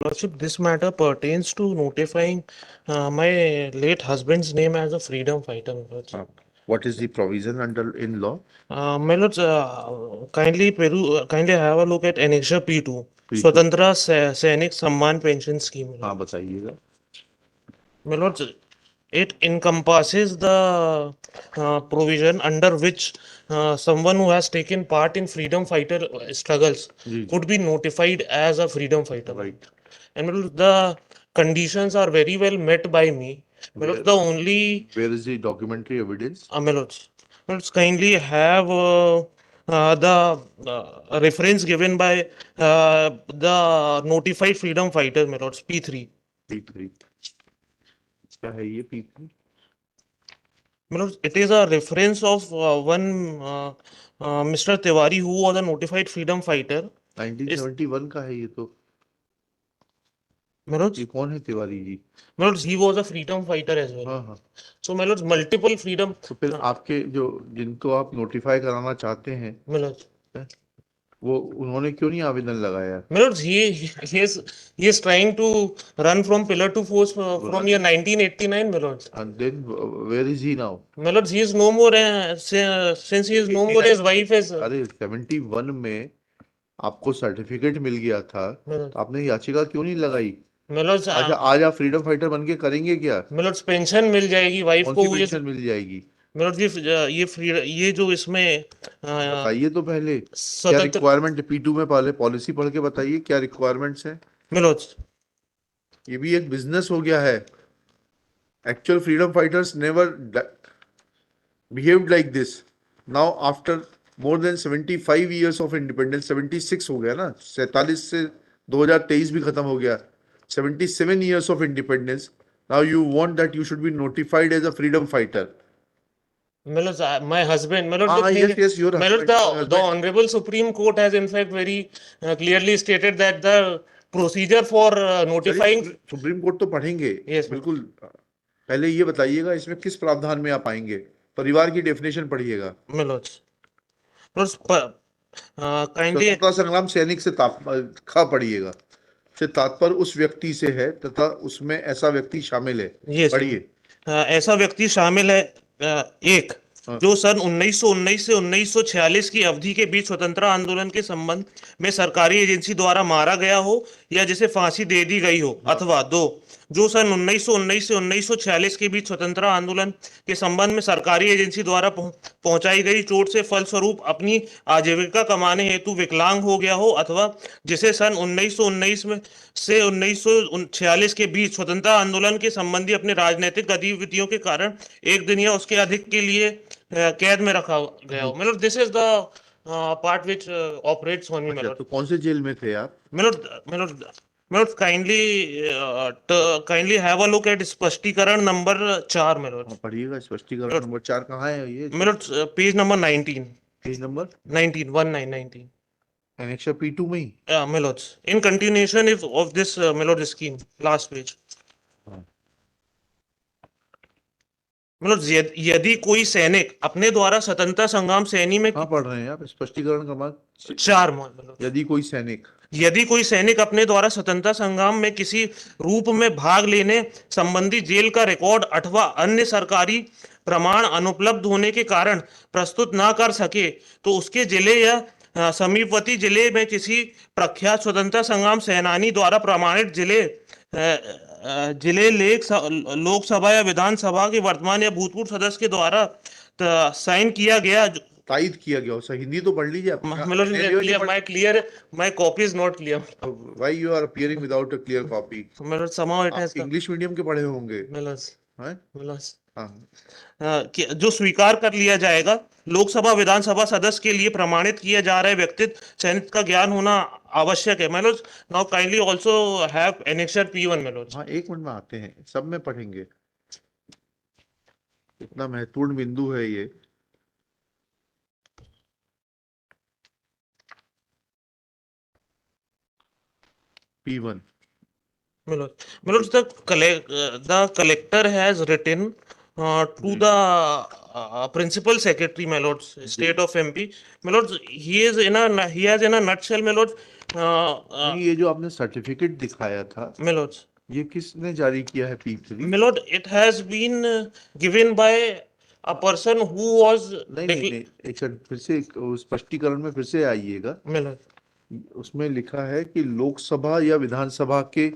Lordship, this matter pertains to notifying my late husband's name as a freedom fighter, my lords. What is the provision under in law? My lords, kindly have a look at Annexure P2, P2. Swatantra Sainik Samman Pension Scheme. my हाँ lords. बताइएगा। My lords, it encompasses the provision under which someone who has taken part in freedom fighter struggles ji could be notified as a freedom fighter. Right. And well, the conditions are very well met by me. Well, the only Where is the documentary evidence? Melods. Let's kindly have the reference given by the notified freedom fighter, Melods P3. P3 क्या है ये P3? Melods, it is a reference of one Mr. Tiwari who was a notified freedom fighter. 1971 का है ये तो। Melods, ये कौन है Tiwari ji? Melods, he was a freedom fighter as well. हाँ हाँ। So, Melods, multiple freedom. तो फिर आपके जो जिनको आप नोटिफाई कराना चाहते हैं Melods. वो उन्होंने क्यों नहीं आवेदन लगाया? Melods, he is trying to run from pillar to post from year 1989, Melods. And then where is he now? Melods, he is no more since he is no more, his wife is. अरे 71 में आपको certificate मिल गया था, Melods, तो आपने याचिका क्यों नहीं लगाई? Melods, आज आप फ्रीडम फाइटर बन के करेंगे क्या? Melods, पेंशन मिल जाएगी वाइफ कौन को, सी पेंशन मिल जाएगी? Melods, ये जो इसमें बताइए तो पहले क्या स्वतंत्र रिक्वायरमेंट P2 में, पहले पॉलिसी पढ़ के बताइए क्या रिक्वायरमेंट्स हैं। Melods, ये भी एक बिजनेस हो गया है। Actual freedom fighters never behaved like this. Now after more than 75 years of independence, 76 हो गया ना, 47 से 2023 भी खत्म हो गया, 77 years of independence. Now you want that you should be notified as a freedom fighter. Melods, my husband, Melods, Ah, yes, your Melods, husband. the Honorable Supreme Court has in fact very clearly stated that the procedure for notifying. Supreme court तो पढ़ेंगे। Yes, बिल्कुल। पहले ये बताइएगा इसमें किस प्रावधान में आप आएंगे, परिवार की डेफिनेशन पढ़िएगा। Melods, Melods, kindly. स्वतंत्रता संग्राम सैनिक से खा पढ़िएगा, से तात्पर्य उस व्यक्ति से है तथा उसमें ऐसा व्यक्ति शामिल है। Yes, पढ़िए। ऐसा व्यक्ति शामिल है एक जो सन 1919 से 1946 की अवधि के बीच स्वतंत्रता आंदोलन के संबंध में सरकारी एजेंसी द्वारा मारा गया हो या जिसे फांसी दे दी गई हो, अथवा दो जो सन 1919 से 1946 के बीच स्वतंत्रता आंदोलन के संबंध में सरकारी एजेंसी द्वारा पहुंचाई गई चोट से फलस्वरूप अपनी आजीविका कमाने हेतु विकलांग हो गया हो, अथवा जिसे सन 1919 में से 1946 के बीच स्वतंत्रता आंदोलन के संबंधी अपने राजनीतिक गतिविधियों के कारण एक दिन या उसके अधिक के लिए कैद में रखा गया हो। मतलब this is the part which operates on me. मतलब तो कौन से जेल में थे आप? मतलब kindly have a look at स्पष्टीकरण नंबर 4। मतलब पढ़िएगा स्पष्टीकरण नंबर 4 कहाँ है ये? मतलब page number 19, page number 19 19 annexure P2 में ही। Melods, in continuation of this Melod scheme, last page. Melods, यदि कोई सैनिक अपने द्वारा स्वतंत्रता संग्राम सैनी में कहाँ पढ़ रहे हैं आप? स्पष्टीकरण क्रमांक 4। यदि कोई सैनिक अपने द्वारा स्वतंत्रता संग्राम में किसी रूप में भाग लेने संबंधी जेल का रिकॉर्ड अथवा अन्य सरकारी प्रमाण अनुपलब्ध होने के कारण प्रस्तुत ना कर सके तो उसके जिले या समीपवर्ती जिले में किसी प्रख्यात स्वतंत्रता संग्राम सेनानी द्वारा प्रमाणित जिले लोकसभा या विधानसभा के वर्तमान या भूतपूर्व सदस्य के द्वारा साइन किया गया, तायद किया गया। सर हिंदी तो पढ़ लीजिए आप। my copy is not clear. Why you are appearing without a clear copy? somehow it has English medium के पढ़े होंगे। जो स्वीकार कर लिया जाएगा लोकसभा विधानसभा सदस्य के लिए प्रमाणित किया जा रहे व्यक्तित्व सैनिक का ज्ञान होना आवश्यक है। मेलोज now kindly also have annexure P1। मेलोज हाँ, एक मिनट में आते हैं, सब में पढ़ेंगे, इतना महत्वपूर्ण बिंदु है ये। P1 Melods, the collector has written to the principal secretary, Melods, state of MP. Melods, he has in a nutshell, Melods, नहीं, ये जो आपने सर्टिफिकेट दिखाया था, my lords, ये किसने जारी किया है? P3? my lord, it has been given by a person who was नहीं नहीं नहीं, एक सेकंड, फिर से स्पष्टीकरण में फिर से आइएगा। my lord, उसमें लिखा है कि लोकसभा या विधानसभा के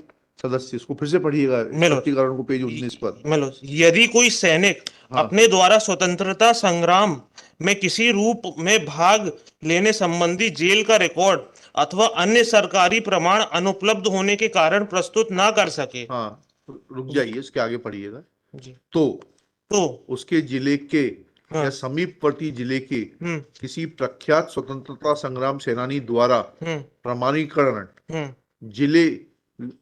सदस्य, इसको फिर से पढ़िएगा मिलो। स्पष्टीकरण को, पेज 19 पर। my lord, यदि कोई सैनिक हाँ। अपने द्वारा स्वतंत्रता संग्राम में किसी रूप में भाग लेने संबंधी जेल का रिकॉर्ड अथवा अन्य सरकारी प्रमाण अनुपलब्ध होने के कारण प्रस्तुत ना कर सके। हाँ, रुक जाइए, इसके आगे पढ़िएगा। जी। तो उसके जिले के हाँ। या समीपवर्ती जिले के हम्म किसी प्रख्यात स्वतंत्रता संग्राम सेनानी द्वारा हम्म प्रमाणीकरण हम्म जिले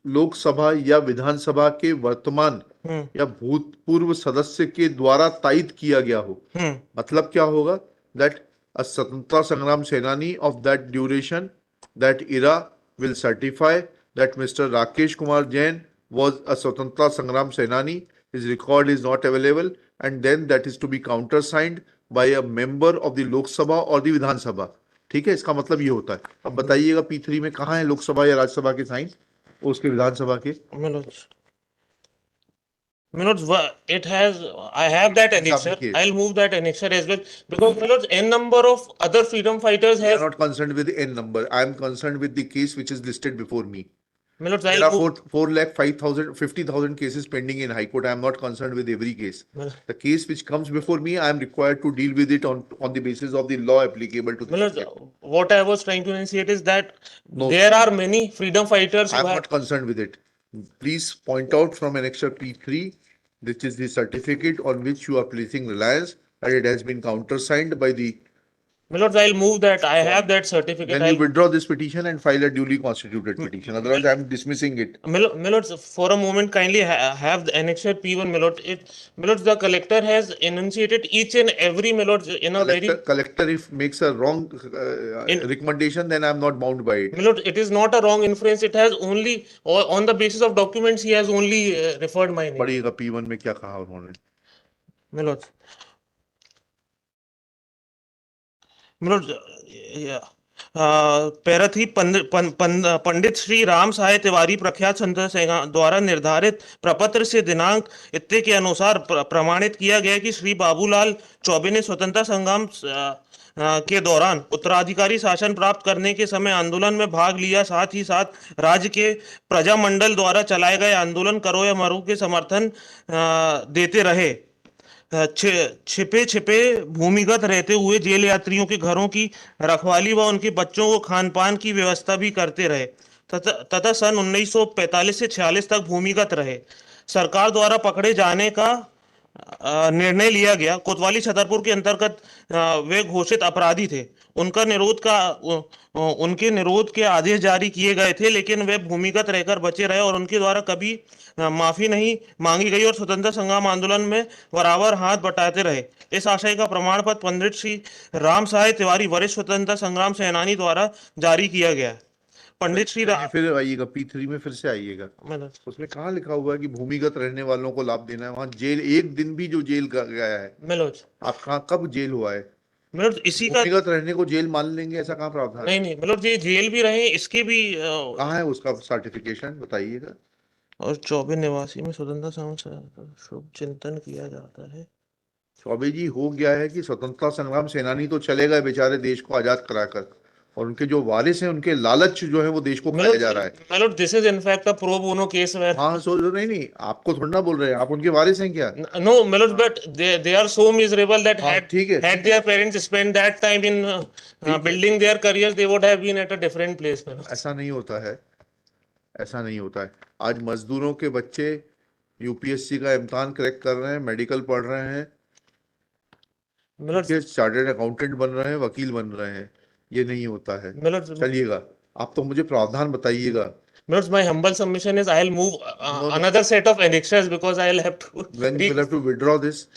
लोकसभा या विधानसभा के वर्तमान हम्म या भूतपूर्व सदस्य के द्वारा तायित किया गया हो। हम्म मतलब क्या होगा? दैट अ स्वतंत्रता संग्राम सेनानी of that duration, that era will certify that mister Rakesh Kumar Jain was a स्वतंत्रता संग्राम सेनानी, his record is not available, and then that is to be countersigned by a member of the लोक सभा और the विधान सभा। ठीक है, इसका मतलब ये होता है। अब बताइएगा P3 में कहाँ है लोकसभा या राज्यसभा के साइन, उसके विधानसभा के? my lords, my lords, it has, I have that annexure. लिखिए। I'll move that annexure as well because my lords, n number of other freedom fighters I am have. not concerned with the N number. I am concerned with the case which is listed before me. My lords, There I'll are move. 4 lakh 5,000 50,000 cases pending in High Court. I am not concerned with every case. Well- The case which comes before me, I am required to deal with it on the basis of the law applicable to My the lords, what I was trying to enunciate is that No. there are many freedom fighters I who am have. not concerned with it. Please point out from annexure P3, which is the certificate on which you are placing reliance, and it has been countersigned by the. My lords, I'll move that. I have that certificate. Then you I'll. withdraw this petition and file a duly constituted petition. Otherwise, I am dismissing it. My lords, for a moment, kindly have the annexure P1, my lord. My lords, the collector has enunciated each and every, my lords, in a very. Collector, if makes a wrong recommendation, then I am not bound by it. My lord, it is not a wrong inference. It has only, on the basis of documents, he has only referred my name. पढ़िएगा P1 में क्या कहा उन्होंने। My lords. My lords, yeah. पैराथी Pandit Shri Ram सहाय तिवारी प्रख्यात संत द्वारा निर्धारित प्रपत्र से दिनांक इत्ते के अनुसार प्रमाणित किया गया कि श्री बाबूलाल चौबे ने स्वतंत्रता संग्राम के दौरान उत्तराधिकारी शासन प्राप्त करने के समय आंदोलन में भाग लिया, साथ ही साथ राज्य के प्रजामंडल द्वारा चलाए गए आंदोलन करो या मरो के समर्थन देते रहे। छिपे छिपे भूमिगत रहते हुए जेल यात्रियों के घरों की रखवाली व उनके बच्चों को खान पान की व्यवस्था भी करते रहे तथा सन 1945 से 46 तक भूमिगत रहे। सरकार द्वारा पकड़े जाने का निर्णय लिया गया। कोतवाली छतरपुर के अंतर्गत वे घोषित अपराधी थे। उनके निरोध के आदेश जारी किए गए थे, लेकिन वे भूमिगत रहकर बचे रहे और उनके द्वारा कभी माफी नहीं मांगी गई और स्वतंत्रता संग्राम आंदोलन में बराबर हाथ बटाते रहे। इस आशय का प्रमाण पत्र पंडित श्री राम सहाय तिवारी वरिष्ठ स्वतंत्रता संग्राम सेनानी द्वारा जारी किया गया। पंडित श्री फिर आइएगा P3 में, फिर से आइएगा। उसमें कहाँ लिखा हुआ है कि भूमिगत रहने वालों को लाभ देना है? वहां जेल, एक दिन भी जो जेल गया है, आप कहाँ कब जेल हुआ है? इसी का भूमिगत रहने को जेल मान लेंगे, ऐसा कहाँ प्रावधान? नहीं नहीं, मतलब ये जेल भी रहे, इसके भी कहाँ है उसका सर्टिफिकेशन, बताइएगा। और चौबे निवासी में स्वतंत्रता संग्राम शुभ चिंतन किया जाता है। चौबे जी, हो गया है कि स्वतंत्रता संग्राम सेनानी तो चले गए बेचारे देश को आजाद कराकर, और उनके जो वारिस हैं उनके लालच जो है वो देश को खाया जा रहा है। मतलब this is in fact a pro bono case where. हाँ, सो नहीं, आपको थोड़ा ना बोल रहे हैं, आप उनके वारिस हैं क्या? नो मतलब, but they are so miserable that ठीक है, had their parents spent that time in building their careers, they would have been at a different place. ऐसा नहीं होता है, ऐसा नहीं होता है। आज मजदूरों के बच्चे यूपीएससी का इम्तिहान क्रैक कर रहे हैं, मेडिकल पढ़ रहे हैं, चार्टर्ड अकाउंटेंट बन रहे हैं, वकील बन रहे हैं। ये नहीं होता है। चलिएगा, आप तो मुझे प्रावधान बताइएगा। My humble submission is I'll move another set of annexures because I'll have to. Then you will have to withdraw this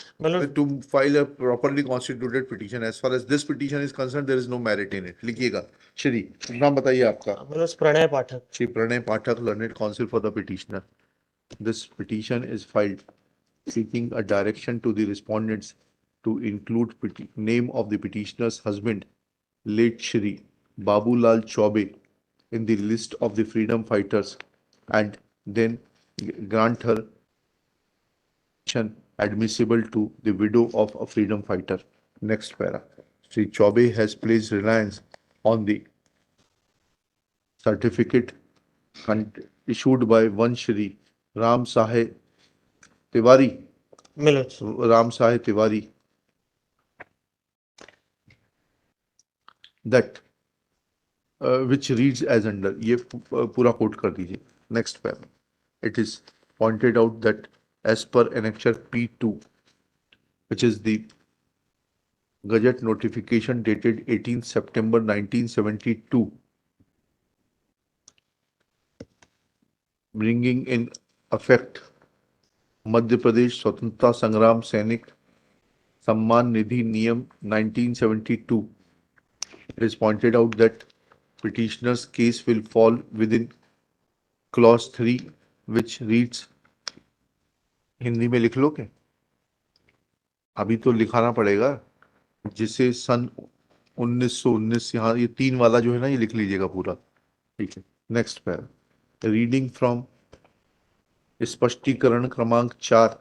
to file a properly constituted petition. As far as this petition is concerned, there is no merit in it. लिखिएगा। श्री, नाम बताइए आपका। प्रणय पाठक। श्री प्रणय पाठक, learned counsel for the petitioner. This petition is filed seeking a direction to the respondents to include name of the petitioner's husband, late Shri Babulal Chaube, in the list of the freedom fighters and then grant her pension admissible to the widow of a freedom fighter. Next para. Sri Chaube has placed reliance on the certificate issued by one Shri Ram Sahib Tiwari, My lords. Ram Sahib Tiwari, that which reads as under, ये पूरा coat कर दीजिए. Next para. It is pointed out that as per annexure P2, which is the Gazette notification dated 18 September 1972, bringing in effect Madhya Pradesh Swatantrata Sangram Sainik Samman Nidhi Niyam 1972, it is pointed out that petitioner's case will fall within clause 3, which reads, Hindi में लिख लो क्या? अभी तो लिखाना पड़ेगा, जिसे सन 1919, यहाँ ये 3 वाला जो है ना, ये लिख लीजिएगा पूरा. ठीक है. नेक्स्ट पैर. रीडिंग फ्रॉम स्पष्टीकरण क्रमांक 4,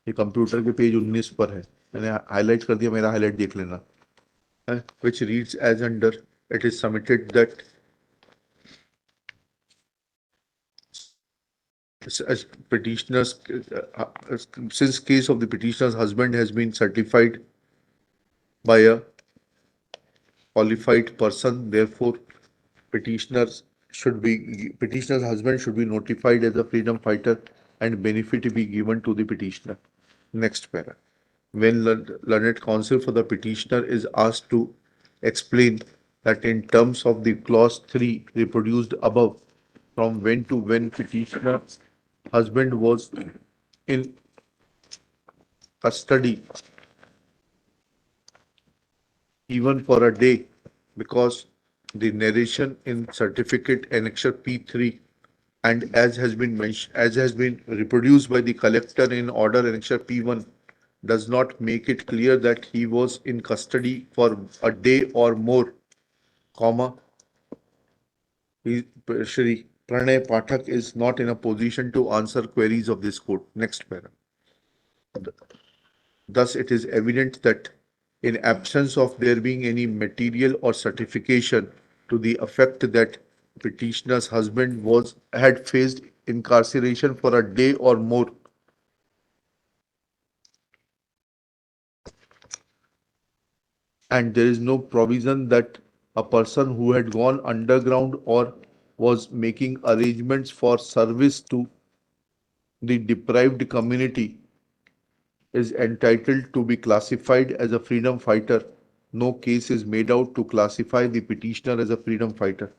ये कंप्यूटर के पेज 19 पर है, मैंने हाईलाइट कर दिया, मेरा हाईलाइट देख लेना. Which reads as under, it is submitted that as petitioners, since case of the petitioner's husband has been certified by a qualified person, therefore petitioner's husband should be notified as a freedom fighter and benefit be given to the petitioner. Next para. When learned counsel for the petitioner is asked to explain that in terms of the clause 3 reproduced above, from when to when petitioner's husband was in custody, even for a day, because the narration in certificate annexure P3 and as has been reproduced by the collector in order annexure P1 does not make it clear that he was in custody for a day or more, comma, Shri Pranay Pathak is not in a position to answer queries of this court. Next para. Thus, it is evident that in absence of there being any material or certification to the effect that petitioner's husband had faced incarceration for a day or more, and there is no provision that a person who had gone underground or was making arrangements for service to the deprived community is entitled to be classified as a freedom fighter. No case is made out to classify the petitioner as a freedom fighter.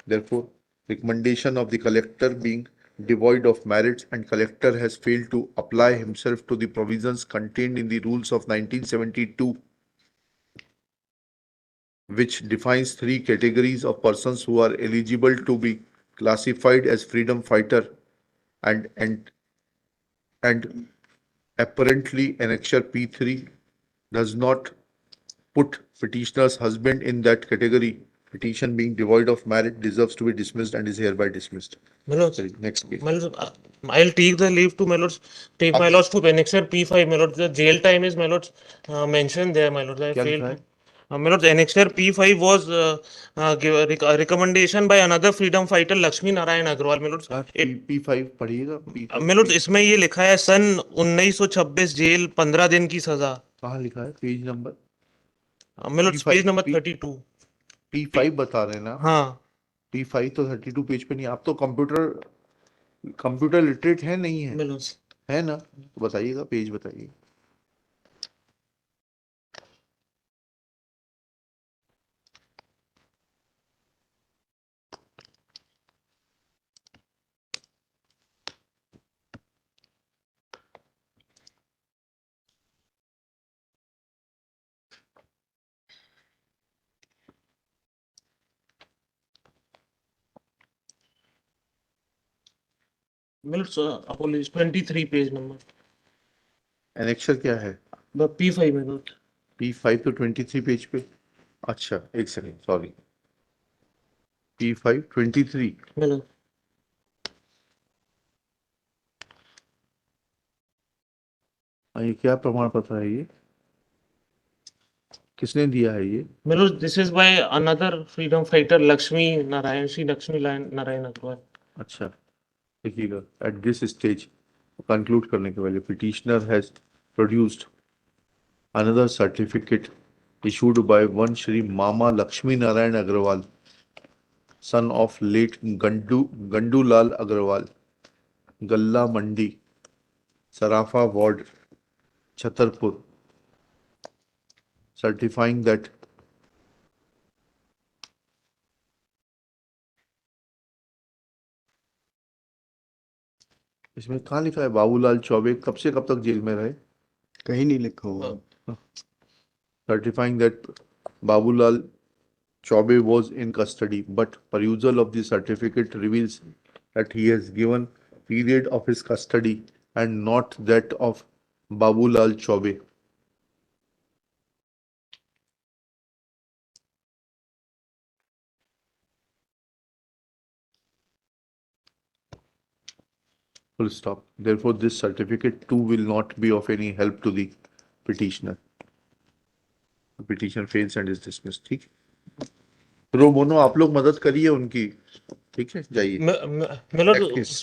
Therefore, recommendation of the collector being devoid of merits, and collector has failed to apply himself to the provisions contained in the rules of 1972, which defines 3 categories of persons who are eligible to be classified as freedom fighter, and apparently annexure P3 does not put petitioner's husband in that category. Petition being devoid of merit deserves to be dismissed and is hereby dismissed. My lords. Sorry, next case. My lords, I'll take the leave to my lords. Take my lords to annexure P5. My lords, the jail time is my lords mentioned there. My lords, I क्या failed. लिखा है? My lords, annexure P5 was a recommendation by another freedom fighter, Lakshmi Narayan Agrawal. My lords, P5 पढ़िएगा. P5 my lords, इसमें ये लिखा है सन 1926 jail 15 दिन की सजा. कहाँ लिखा है? Page number. My lords, page number 32. P5 बता रहे हैं ना? हाँ. P5 तो 32 पेज पे नहीं. आप तो कंप्यूटर लिटरेट है नहीं है? My lords. है ना? तो बताइएगा, पेज बताइए. My lords, apologies, 23 page number. Annexure क्या है? P5 my lords. P5 तो 23 पेज पे. अच्छा, एक सेकंड, सॉरी. P5 23। मिलो ये क्या प्रमाण पत्र है ये? किसने दिया है ये? Milord this is by another freedom fighter Lakshmi Narayan Shri Lakshmi Narayan Agarwal. अच्छा, देखिएगा, एट दिस स्टेज कंक्लूड करने के पहले petitioner has produced another certificate issued by one Shri Mama Lakshmi Narayan Agrawal, son of late Gandulal Agrawal, Galla Mandi, Sarafa Ward, Chhatarpur, certifying that इसमें कहाँ लिखा है बाबूलाल चौबे कब से कब तक जेल में रहे? कहीं नहीं लिखा हुआ। Certifying that Babulal Chaube was in custody, but perusal of the certificate reveals that he has given period of his custody and not that of Babulal Chaube. Full stop. Therefore, this certificate too will not be of any help to the petitioner. The petition fails and is dismissed. ठीक? Pro bono आप लोग मदद करिए उनकी, ठीक है, जाइए। मिलो Next case.